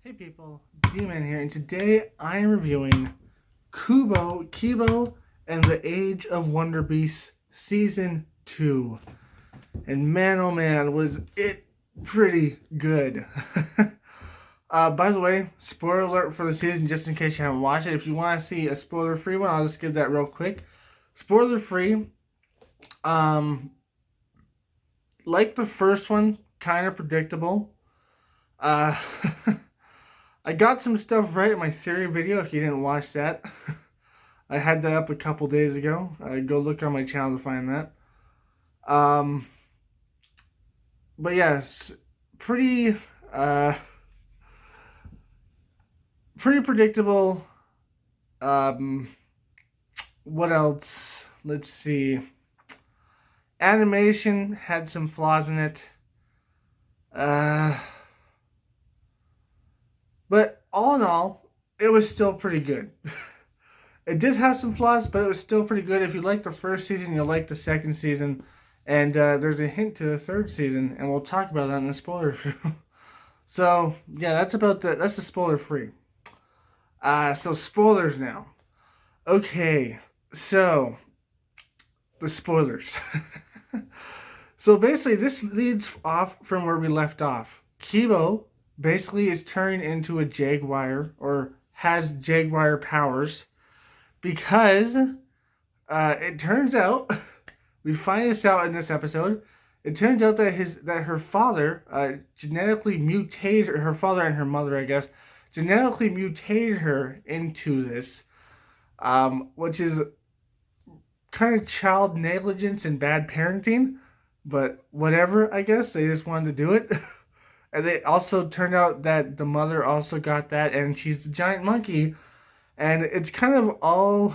Hey people, D-Man here, and today I am reviewing Kipo and the Age of Wonderbeasts Season 2. And man oh man, was it pretty good. By the way, spoiler alert for the season just in case you haven't watched it. If you want to see a spoiler-free one, I'll just give that real quick. Spoiler-free, um, like the first one, kind of predictable. Uh, I got some stuff right in my theory video if you didn't watch that. I had that up a couple days ago. Go look on my channel to find that. Um, but yes, pretty, uh, pretty predictable. Um, what else? Let's see. Animation had some flaws in it. Uh, but all in all, it was still pretty good. It did have some flaws, but it was still pretty good. If you like the first season, you'll like the second season. And there's a hint to the third season, and we'll talk about that in the spoiler review. So, yeah, that's the spoiler free. So spoilers now. Okay, so the spoilers. So basically, this leads off from where we left off. Kipo basically is turning into a jaguar, or has jaguar powers, because it turns out we find this out in this episode. It turns out that her father genetically mutated her father and her mother, I guess, genetically mutated her into this, which is kind of child negligence and bad parenting. But whatever, I guess they just wanted to do it. And it also turned out that the mother also got that, and she's the giant monkey. And it's kind of all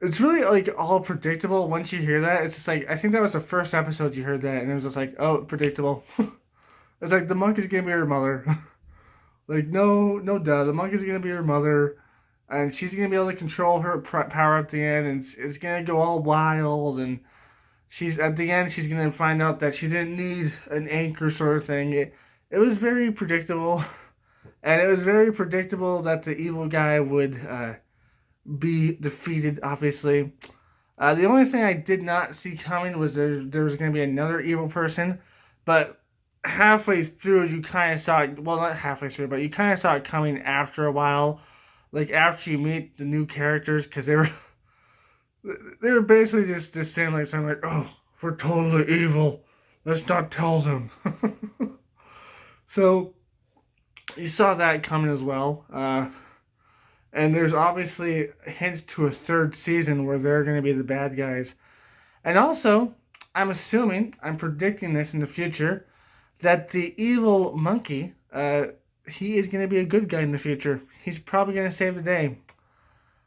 it's really like all predictable once you hear that. It's just like I think that was the first episode you heard that, and it was just like, oh, predictable. It's like the monkey's gonna be her mother. Like no, duh. The monkey's gonna be her mother, and she's gonna be able to control her power at the end, and it's gonna go all wild. And she's at the end, she's gonna find out that she didn't need an anchor sort of thing. It was very predictable, and it was very predictable that the evil guy would be defeated, obviously. The only thing I did not see coming was there was going to be another evil person, but halfway through you kind of saw it. Well, not halfway through, but you kind of saw it coming after a while, like after you meet the new characters, because they were basically just saying like something like, "Oh, we're totally evil. Let's not tell them." So you saw that coming as well. And there's obviously hints to a third season where they're going to be the bad guys. And also, I'm predicting this in the future, that the evil monkey, he is going to be a good guy in the future. He's probably going to save the day,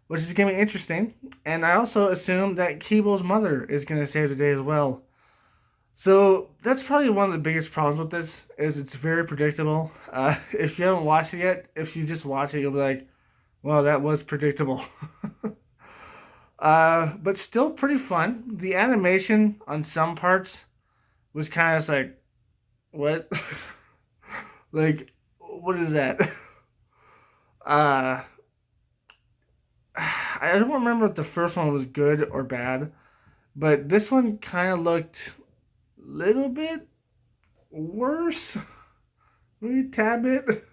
which is going to be interesting. And I also assume that Kipo's mother is going to save the day as well. So that's probably one of the biggest problems with this, is it's very predictable. If you haven't watched it yet, if you just watch it, you'll be like, well, that was predictable. But still pretty fun. The animation on some parts was kind of like, what? Like, what is that? Uh, I don't remember if the first one was good or bad, but this one kind of looked a little bit worse. Maybe a tad bit.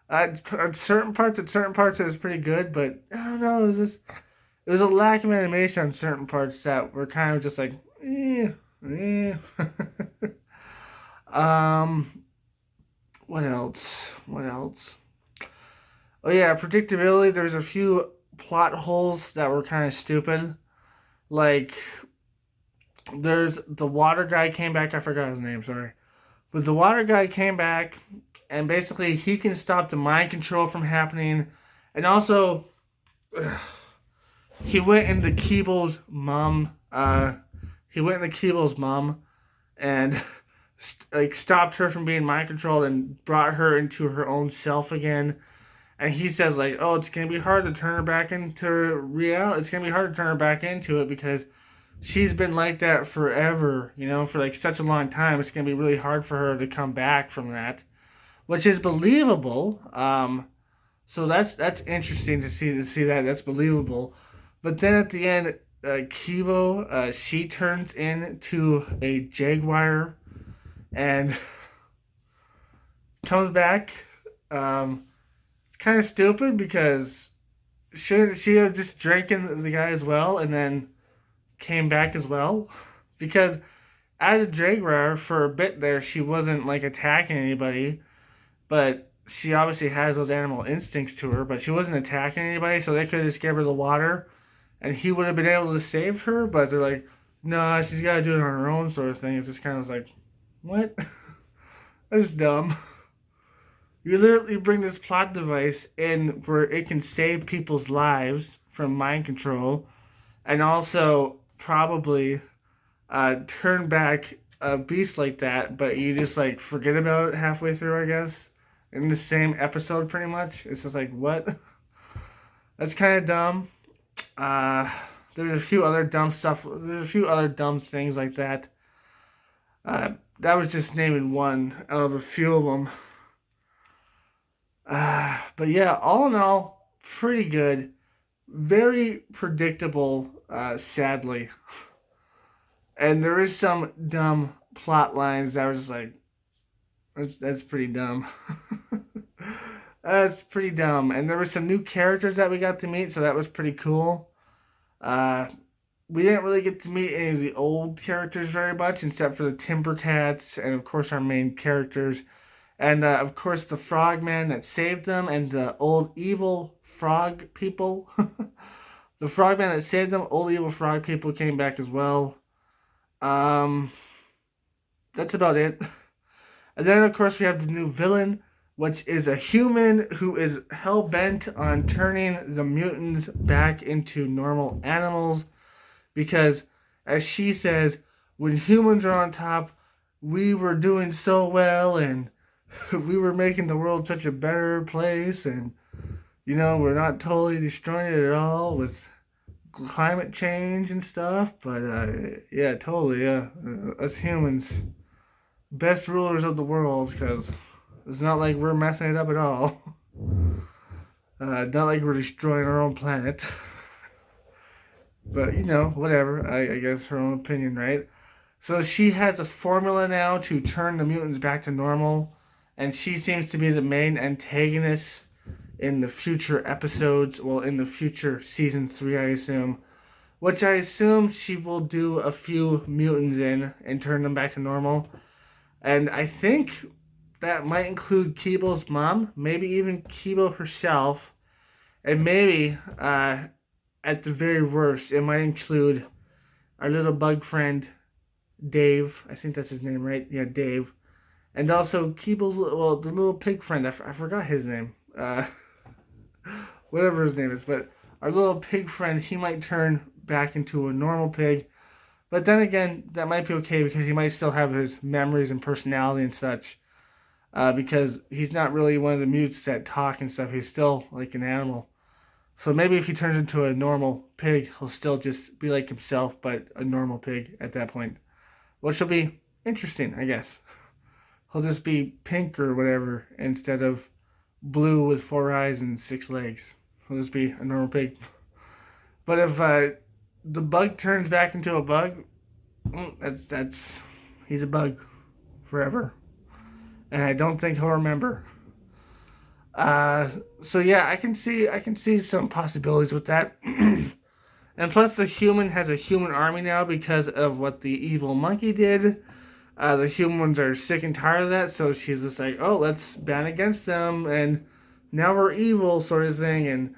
At certain parts, it was pretty good, but I don't know. It was a lack of animation on certain parts that were kind of just like, eh. um, what else? What else? Oh yeah, predictability. There's a few plot holes that were kind of stupid. Like, there's the water guy came back. I forgot his name. Sorry, but the water guy came back, and basically he can stop the mind control from happening, and also. He went into Keeble's mom. And like stopped her from being mind controlled and brought her into her own self again. And he says like, "Oh, it's gonna be hard to turn her back into reality. It's gonna be hard to turn her back into it because she's been like that forever. You know, for like such a long time. It's gonna be really hard for her to come back from that." which is believable. So that's interesting to see that that's believable. But then at the end, Kibo, she turns into a jaguar and comes back. It's kind of stupid because shouldn't she have just drinking the guy as well and then came back as well? Because as a jaguar for a bit there, she wasn't like attacking anybody, but she obviously has those animal instincts to her. But she wasn't attacking anybody, so they could have just gave her the water, and he would have been able to save her. But they're like, no, nah, she's got to do it on her own, sort of thing. It's just kind of like, what? That's dumb. You literally bring this plot device in where it can save people's lives from mind control, and also probably turn back a beast like that, but you just like forget about it halfway through, I guess. In the same episode, pretty much. It's just like, what? That's kind of dumb. Uh, there's a few other dumb stuff. There's a few other dumb things like that. That was just naming one out of a few of them. But yeah, all in all, pretty good. Very predictable, sadly. And there is some dumb plot lines that was just like, that's pretty dumb. That's pretty dumb. And there were some new characters that we got to meet, so that was pretty cool. Uh, we didn't really get to meet any of the old characters very much, except for the Timbercats and, of course, our main characters. And, of course, the frogman that saved them and the old evil frog people. The frogman that saved them, old evil frog people came back as well. That's about it. And then, of course, we have the new villain, which is a human who is hell-bent on turning the mutants back into normal animals. Because, as she says, when humans are on top, we were doing so well, and we were making the world such a better place, and, you know, we're not totally destroying it at all with climate change and stuff. But, yeah, totally, yeah. Us humans, best rulers of the world, because it's not like we're messing it up at all. Not like we're destroying our own planet. But, you know, whatever. I guess her own opinion, right? So she has a formula now to turn the mutants back to normal. And she seems to be the main antagonist in the future episodes. Well, in the future season 3, I assume. Which I assume she will do a few mutants in and turn them back to normal. And I think that might include Kibo's mom, maybe even Kibo herself, and maybe, at the very worst, it might include our little bug friend, Dave. I think that's his name, right? Yeah, Dave. And also Kibo's, well, the little pig friend. I forgot his name. Whatever his name is. But our little pig friend, he might turn back into a normal pig. But then again, that might be okay because he might still have his memories and personality and such. Because he's not really one of the mutes that talk and stuff. He's still like an animal. So maybe if he turns into a normal pig, he'll still just be like himself, but a normal pig at that point. Which will be interesting, I guess. He'll just be pink or whatever instead of blue with 4 eyes and 6 legs. He'll just be a normal pig. But if the bug turns back into a bug, that's he's a bug forever. And I don't think he'll remember. So yeah, I can see some possibilities with that. And plus, the human has a human army now because of what the evil monkey did. The humans are sick and tired of that, so she's just like, oh, let's ban against them, and now we're evil, sort of thing.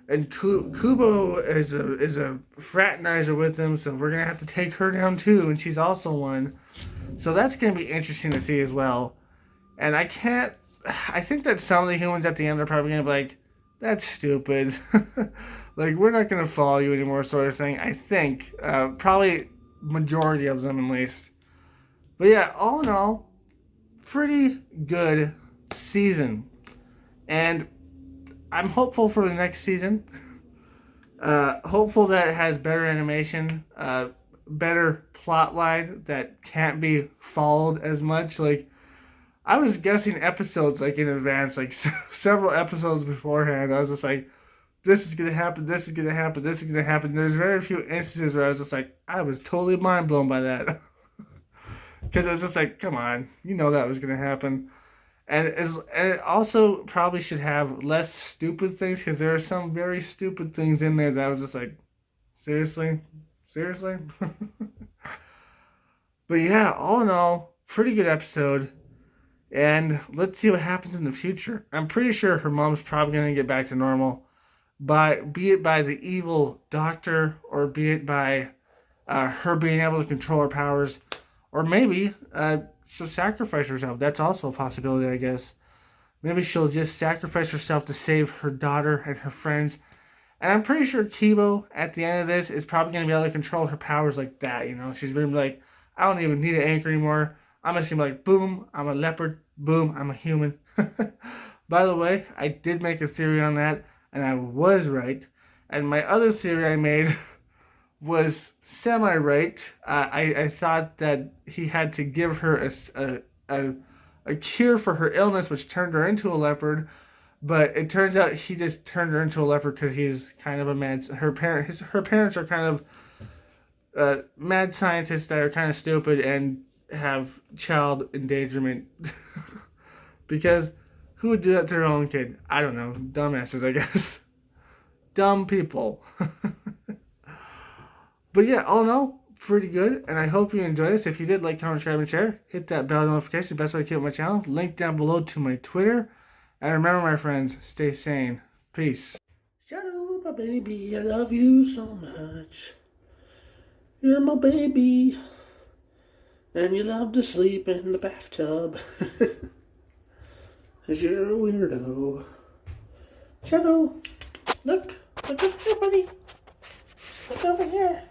And Kubo is a fraternizer with them, so we're gonna have to take her down too, and she's also one. So that's gonna be interesting to see as well. And I think that some of the humans at the end are probably going to be like, that's stupid. Like, we're not going to follow you anymore, sort of thing. I think. Probably majority of them, at least. But yeah, all in all, pretty good season. And I'm hopeful for the next season. Hopeful that it has better animation, better plot line that can't be followed as much. Like, I was guessing episodes like in advance, like several episodes beforehand. I was just like, this is gonna happen, this is gonna happen, this is gonna happen. There's very few instances where I was just like, I was totally mind blown by that. Because it was just like, come on, you know that was gonna happen. And it also probably should have less stupid things because there are some very stupid things in there that I was just like, seriously? Seriously? But yeah, all in all, pretty good episode. And let's see what happens in the future. I'm pretty sure her mom's probably going to get back to normal, be it by the evil doctor or be it by her being able to control her powers, or maybe she'll sacrifice herself. That's also a possibility, I guess. Maybe she'll just sacrifice herself to save her daughter and her friends. And I'm pretty sure Kibo, at the end of this, is probably going to be able to control her powers like that. She's going to be like, I don't even need an anchor anymore. I'm just going to be like, boom, I'm a leopard. Boom, I'm a human. By the way, I did make a theory on that, and I was right. And my other theory I made was semi-right. I thought that he had to give her a cure for her illness, which turned her into a leopard. But it turns out he just turned her into a leopard because he's kind of a mad. Her parents are kind of mad scientists that are kind of stupid and have child endangerment. Because who would do that to their own kid? I don't know. Dumbasses, I guess. Dumb people. But yeah, all in all, pretty good. And I hope you enjoyed this. If you did, like, comment, subscribe, and share. Hit that bell notification. Best way to keep up my channel. Link down below to my Twitter. And remember, my friends, stay sane. Peace. Shadow, my baby, I love you so much. You're my baby. And you love to sleep in the bathtub. 'Cause you're a weirdo. Shadow, look. Look over here, buddy. Look over here.